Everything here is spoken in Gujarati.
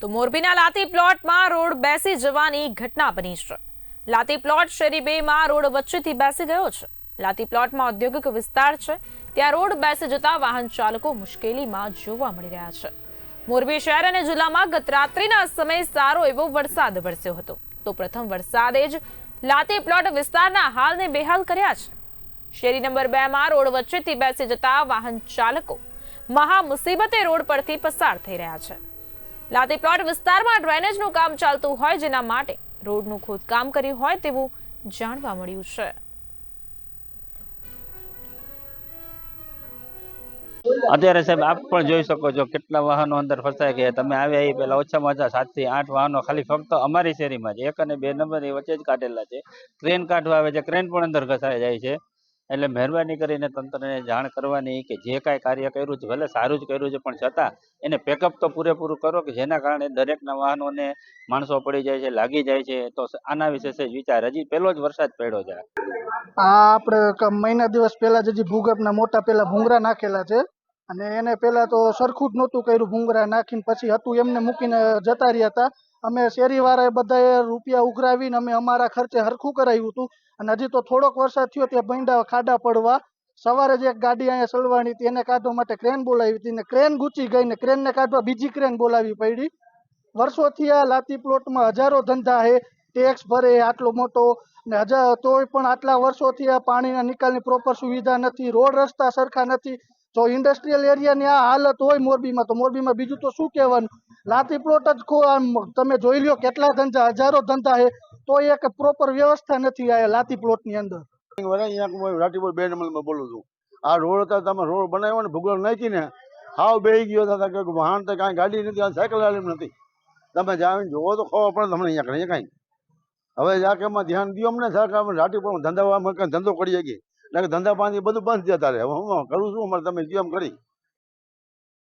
તો મોરબીના લાતી પ્લોટમાં રોડ બેસી જવાની ઘટના બની છે। લાતી પ્લોટ શેરી 2 માં રોડ વચ્ચેથી બેસી ગયો છે। લાતી પ્લોટમાં ઔદ્યોગિક વિસ્તાર છે, ત્યાં રોડ બેસી જતા વાહન ચાલકો મુશ્કેલીમાં જોવા મળી રહ્યા છે। મોરબી શહેર અને જિલ્લામાં ગત રાત્રિના સમયે સારો એવો વરસાદ વરસ્યો હતો, તો પ્રથમ વરસાદે જ લાતી પ્લોટ વિસ્તારના હાલને બેહાલ કર્યા છે। શેરી નંબર 2 માં રોડ વચ્ચેથી બેસી જતા વાહન ચાલકો મહા મુસીબતે રોડ પરથી પસાર થઈ રહ્યા છે। લાતી પ્લોટ વિસ્તારમાં ડ્રેનેજનું કામ ચાલતું હોય, જેના માટે રોડનું ખોદકામ કર્યું હોય તેવું જાણવા મળ્યું છે। અત્યારે સાહેબ આપ પણ જોઈ શકો છો કેટલા વાહનો અંદર ફસાઈ ગયા। તમે આવ્યા એ પહેલા ઓછામાં ઓછા 7 થી 8 વાહનો ખાલી ફક્ત અમારી શેરીમાં જ 1 અને 2 નંબરની વચ્ચે જ કાઢેલા છે। ક્રેન કાઢવા આવે છે, ક્રેન પણ અંદર ઘસાઈ જાય છે। એટલે મહેરબાની કરીને તંત્રને જાણ કરવાની કે જે કાંઈ કાર્ય કર્યું છે, ભલે સારું જ કર્યું છે, પણ છતાં એને પેકઅપ તો પૂરેપૂરું કરો કે જેના કારણે દરેકના વાહનોને માણસો પડી જાય છે, લાગી જાય છે। તો આના વિશે છે વિચાર, હજી પહેલો જ વરસાદ પડ્યો છે। આપણે મહિના દિવસ પહેલા જ હજી ભૂગર્ભના મોટા પેલા ભૂંગરા નાખેલા છે, અને એને પહેલા તો સરખું જ નહોતું કર્યું। ભૂંગરા નાખીને પછી હતું એમને મૂકીને જતા રહ્યા હતા। અમે શેરીવાળાએ બધાએ રૂપિયા ઉઘરાવીને અમે અમારા ખર્ચે હરખું કરાવ્યું હતું, અને હજી તો થોડોક વરસાદ થયો ત્યાં બૈંડા ખાડા પડવા। સવારે જ એક ગાડી અહીંયા સલવાની હતી, એને કાઢવા માટે ક્રેન બોલાવી હતી, ને ક્રેન ગુચી ગઈ ને ક્રેનને કાઢવા બીજી ક્રેન બોલાવી પડી। વર્ષોથી આ લાતી પ્લોટમાં હજારો ધંધા છે, ટેક્સ ભરે આટલો મોટો, ને તોય પણ આટલા વર્ષોથી આ પાણીના નિકાલની પ્રોપર સુવિધા નથી, રોડ રસ્તા સરખા નથી। જો ઇન્ડસ્ટ્રીયલ એરિયાની આ હાલત હોય મોરબીમાં, તો મોરબીમાં બીજું તો શું કહેવાનું। લાતી પ્લોટ જ તમે જોઈ લ્યો કેટલા ધંધા, હજારો ધંધા છે, તો એક પ્રોપર વ્યવસ્થા નથી આ લાતી પ્લોટની અંદર। રાટીપુર 2 નંબરમાં બોલું છું। આ રોડ તમે રોડ બનાવ્યો ને, ભૂગોળ નાખી ને હાવ બેહી ગયો હતા કે વાહન તો કાંઈ ગાડી નથી, સાયકલ વાળી નથી। તમે જાવીને જોવો તો ખબર પડે તમને અહીંયા કાંઈ। હવે જાકેમાં ધ્યાન દો અમને સરકાર, રાટીપુરમાં ધંધા ધંધો કરી શકીએ, એટલે કે ધંધા પાણી બધું બંધ જતા રહે। હવે હું કરું છું અમારે, તમે કેમ કરી